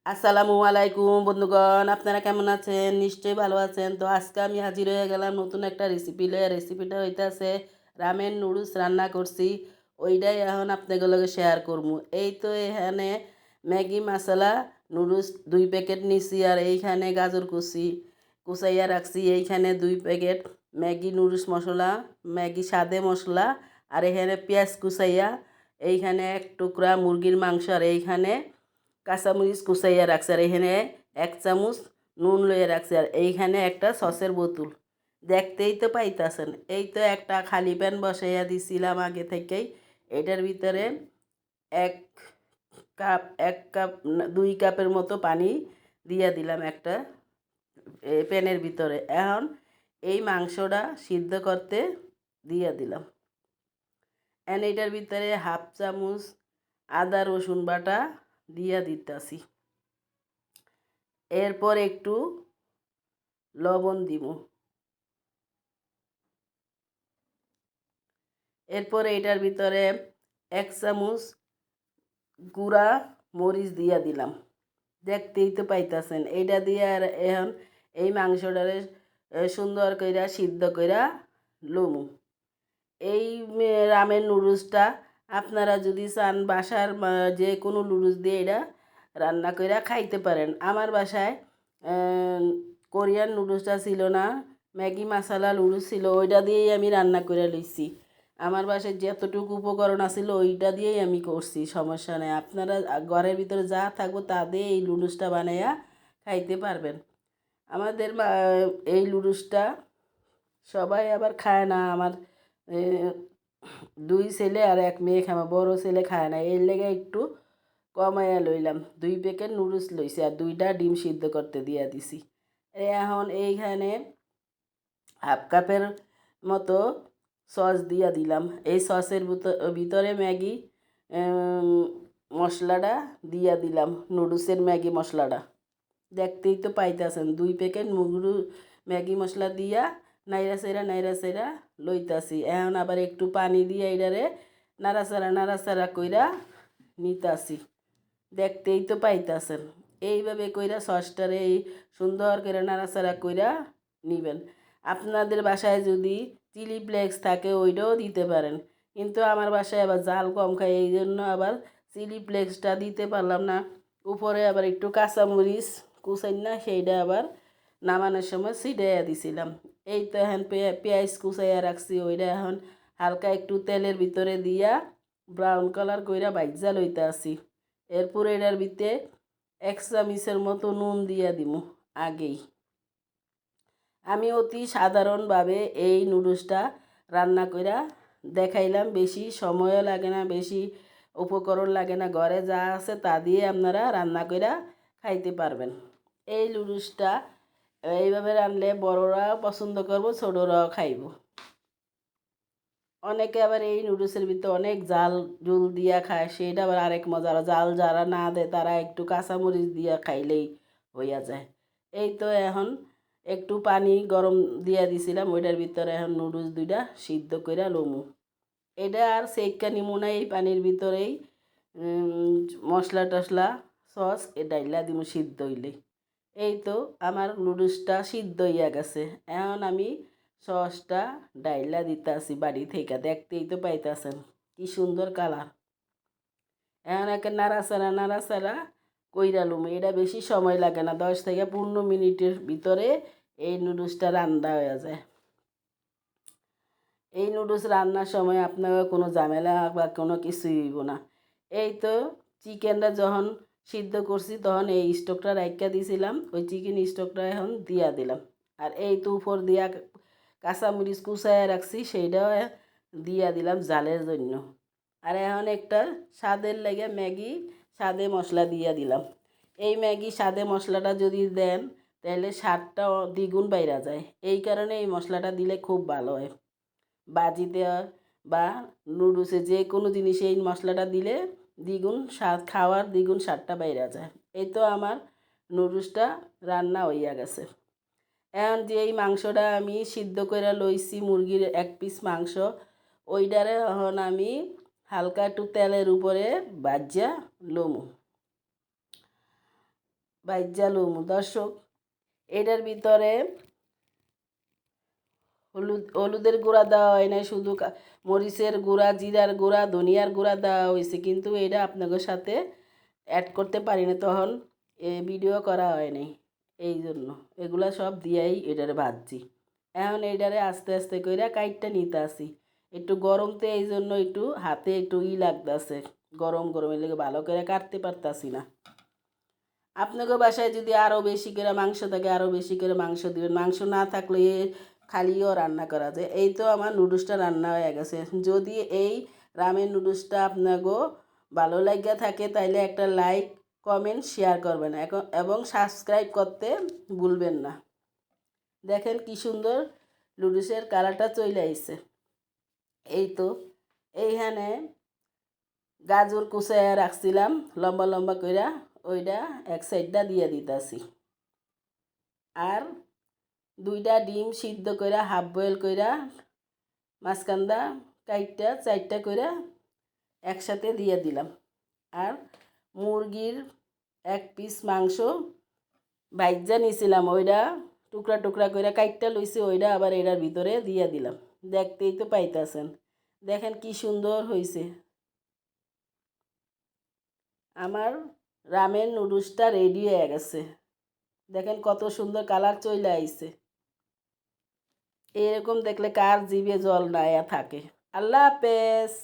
আসসালামু আলাইকুম বন্ধুগণ, আপনারা কেমন আছেন? নিশ্চয়ই ভালো আছেন। তো আজকে আমি হাজির হয়ে গেলাম নতুন একটা রেসিপি লয়ে। রেসিপিটা হইতাছে রামেন নুডলস রান্না করছি। ওইটাই এখন আপনাদের লগে শেয়ার করবো। এই তো এখানে ম্যাগি মশলা নুডলস 2 প্যাকেট নিছি, আর এইখানে গাজর কুচাইয়া রাখছি। এইখানে 2 প্যাকেট ম্যাগি নুডলস মশলা, ম্যাগি সাদে মশলা, আর এখানে পেঁয়াজ কুচাইয়া, এইখানে 1 টুকরা মুরগির মাংস, আর এইখানে কাঁচামরিচ কুচাইয়া রাখছে, আর এখানে 1 চামচ নুন লইয়া রাখছে, আর এইখানে একটা সসের বোতল। দেখতেই তো পাইতাছেন। এই তো একটা খালি প্যান বসাইয়া দিছিলাম আগে থেকেই। এটার ভিতরে 1 কাপ 1 কাপ 2 কাপের মতো পানি দিয়া দিলাম একটা প্যানের ভিতরে। এখন এই মাংসটা সিদ্ধ করতে দিয়া দিলাম। এখন এটার ভিতরে 1/2 চামচ আদা রসুন বাটা দিয়া দিতাছি। এরপর একটু লবণ দিব। এরপর এটার ভিতরে 1 চামচ গুঁড়া মরিচ দিয়া দিলাম। দেখতেই তো পাইতাছেন। এইটা দিয়ে আর এখন এই মাংসটারে সুন্দর কইরা সিদ্ধ কইরা লমু। এই রামেন নুডলসটা আপনারা যদি চান বাসার যে কোনো নুডলস দিয়ে এটা রান্না কইরা খাইতে পারেন। আমার বাসায় কোরিয়ান নুডলসটা ছিল না, ম্যাগি মশলা নুডলস ছিল, ওইটা দিয়েই আমি রান্না করে লইছি। আমার বাসায় যতটুকু উপকরণ আছিল ওইটা দিয়েই আমি করছি, সমস্যা নেই। আপনারা ঘরের ভিতরে যা থাকবো তা দিয়ে এই নুডলসটা বানাইয়া খাইতে পারবেন। আমাদের এই নুডলসটা সবাই আবার খায় না। আমার 2 ছেলে আর 1 মেয়ে খায়। আমার বড় ছেলে খায় না, এর লেগে একটু কমাইয়া লইলাম। 2 প্যাকেট নুডলস লইছি, আর 2টা ডিম সিদ্ধ করতে দিয়া দিছি। এখন এইখানে 1/2 কাপের মতো সস দিয়া দিলাম। এই সসের ভিতরে ম্যাগি মশলাটা দিয়া দিলাম, নুডলসের ম্যাগি মশলাটা। দেখতেই তো পাইতাছেন 2 প্যাকেট ম্যাগি মশলা দিয়া নাইড়া চাইড়া লইতাছি। এখন আবার একটু পানি দিয়া এটারে নাড়াচাড়া কইরা নিতাছি। দেখতেই তো পাইতাছেন। এইভাবে কইরা সসটারে এই সুন্দর করে নাড়াচাড়া কইরা নিবেন। আপনাদের বাসায় যদি চিলি ফ্লেক্স থাকে ওইটাও দিতে পারেন, কিন্তু আমার বাসায় আবার ঝাল কম খায়, এই জন্য আবার চিলি ফ্লেক্সটা দিতে পারলাম না। উপরে আবার একটু কাঁচামরিচ কুচাইন না, সেইটা আবার নামানোর সময় ছিটাইয়া দিছিলাম। এই তো এখন পেঁয়াজ কুচাইয়া রাখছি, ওইটা এখন হালকা একটু তেলের ভিতরে দিয়া ব্রাউন কালার কইরা ভাইজা লইতে আসি। এরপর এটার ভিতরে 1 চামচের মতো নুন দিয়া দিমু আগেই। আমি অতি সাধারণভাবে এই নুডলসটা রান্না কইরা দেখাইলাম। বেশি সময়ও লাগে না, বেশি উপকরণ লাগে না, ঘরে যা আছে তা দিয়ে আপনারা রান্না কইরা খাইতে পারবেন। এই নুডলসটা এইভাবে রানলে বড়রাও পছন্দ করবো, ছোটরাও খাইব। অনেকে আবার এই নুডলসের ভিতরে অনেক জাল জুল দিয়া খায়, সেটা আবার আরেক মজা। আর জাল যারা না দেয় তারা একটু কাঁচামরিচ দিয়া খাইলেই হইয়া যায়। এই তো এখন একটু পানি গরম দিয়া দিছিলাম, ওইটার ভিতরে এখন নুডলস 2টা সিদ্ধ কইরা লমু। এটা আর সেক্কা নিমু না, এই পানির ভিতরেই মশলা টশলা সস এ ডাইলা দিমু সিদ্ধ হইলে। এই তো আমার নুডলসটা সিদ্ধ হইয়া গেছে। এখন আমি সসটা ডাইলা দিতাছি বাড়ি থেকে। দেখতেই তো পাইতাছেন কি সুন্দর কালার। এখন একে নাড়াচাড়া কইরা লুম। এটা বেশি সময় লাগে না, 10 থেকে 15 মিনিটের ভিতরে এই নুডলসটা রান্না হয়ে যায়। এই নুডলস রান্নার সময় আপনার কোনো ঝামেলা বা কোনো কিছুই হইব না। এই তো চিকেনটা যখন সিদ্ধ করছি তখন এই স্টোভটা রাইখা দিছিলাম, ওই চিকেন স্টোভটা এখন দিয়া দিলাম। আর এই তো উপর দিয়া কাঁচামরিচ কুচাইয়া রাখছি, সেইটাও দিয়া দিলাম জালের জন্য। আর এখন একটা স্বাদের লেগে ম্যাগি স্বাদে মশলা দিয়া দিলাম। এই ম্যাগি স্বাদে মশলাটা যদি দেন তাহলে স্বাদটা দ্বিগুণ বাইরা যায়। এই কারণে এই মশলাটা দিলে খুব ভালো হয়। বাজিতে বা নুডলসে যে কোনো জিনিসে এই মশলাটা দিলে দ্বিগুণ স্বাদ, খাওয়ার দ্বিগুণ স্বাদটা বাইরা যায়। এই তো আমার নুডলসটা রান্না হইয়া গেছে। এখন যে এই মাংসটা আমি সিদ্ধ করে লইছি, মুরগির 1 পিস মাংস, ওইটারে এখন আমি হালকা একটু তেলের উপরে ভাজ্যা লমু। ভাইজ্জা লুমু দর্শক। এটার ভিতরে হলুদের গুঁড়া দেওয়া হয় নাই, শুধু মরিচের গুঁড়া, জিরার গুঁড়া, ধনিয়ার গুঁড়া দেওয়া হয়েছে, কিন্তু এটা আপনাদের সাথে অ্যাড করতে পারি না, তখন ভিডিও করা হয় নাই। এই জন্য এগুলা সব দিয়েই এটারে ভাজছি। এখন এটারে আস্তে আস্তে কইরা কাইটটা নিতে আসি। একটু গরম তো, এই জন্য একটু হাতে একটু লাগতেছে, গরম গরম, এর লেগে ভালো করে কাটতে পারতাছি না। আপনাদের বাসায় যদি আরও বেশি করে মাংস থাকে, আরও বেশি করে মাংস দিবেন। মাংস না থাকলে খালিও রান্না করা যায়। এই তো আমার নুডলসটা রান্না হয়ে গেছে। যদি এই রামেন নুডলসটা আপনাগো ভালো লাগিয়া থাকে, তাইলে একটা লাইক, কমেন্ট, শেয়ার করবেন এবং সাবস্ক্রাইব করতে ভুলবেন না। দেখেন কি সুন্দর নুডলসের কালারটা চলে আইছে। এই তো এইখানে গাজর কুচাইয়া রাখছিলাম লম্বা লম্বা কইরা, ওইটা এক সাইডটা দিয়ে দিতেছি। আর দুইটা ডিম সিদ্ধ কইরা হাফ বয়েল কইরা মাঝখানটা কাইটটা 4টা কইরা একসাথে দিয়ে দিলাম। আর মুরগির 1 পিস মাংস ভাইজ্জা নিছিলাম, ওইটা টুকরা টুকরা কইরা কাইটটা লইছি, ওইটা আবার এটার ভিতরে দিয়ে দিলাম। দেখতেই তো পাইতাছেন, দেখেন কি সুন্দর হয়েছে। আমার রামেন নুডলসটা রেডি হয়ে গেছে। দেখেন কত সুন্দর কালার চলে আইছে। এরকম দেখলে কার জিভে জল না থাকে। আল্লাহ হাফেজ।